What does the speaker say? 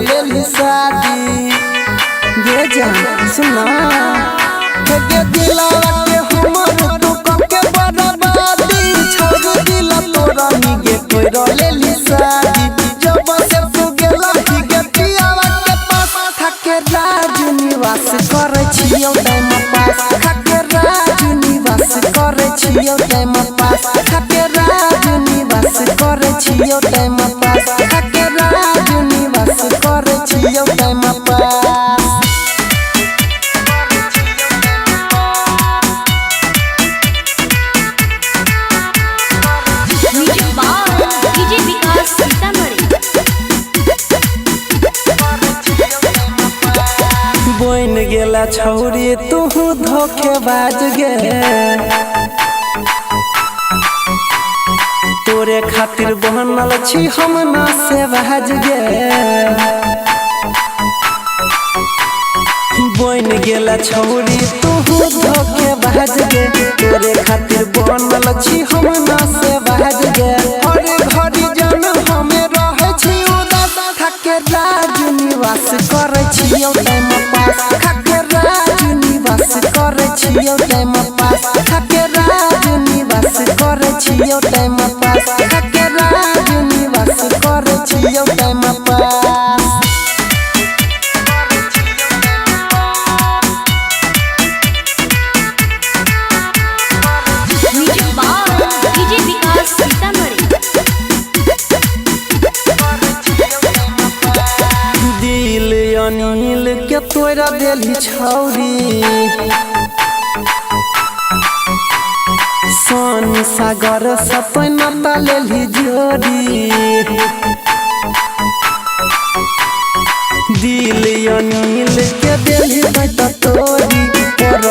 लेली शादी ये जान सुना के दिलावा के हमर तू के बर्बादी छोड़ दिला तोरा निगे कोइरा लेली शादी जब से तू गेला ही के पियावा के पास थाके राजू निवास करे छियौ टाइम पास थाके राजू निवास करे छियौ टाइम पास थाके राजू निवास करे छियौ टाइम पास थाके राजू निवास करे छियौ टाइम पास बोइन गेला छौरी तू धोखेबाज गे तोरे खातिर बनल छी हम ना से बाज गे बोइन गेला छौरी तू धोखेबाज गे तोरे खातिर बनल छी हम ना से बाज गे हर घड़ी जन हमें रहे छी उदास थाके राजू निवास करे छियौ टाइम पास थाके राजू निवास करे छियौ टाइम पास थाके राजू निवास करे छियौ टाइम पास थाके राजू निवास करे छियौ टाइम पास अनिल के तोरा देली छौरी सोन सागर सपना लेली जोड़ी दिल अनिल के देली बैठ तोरी पर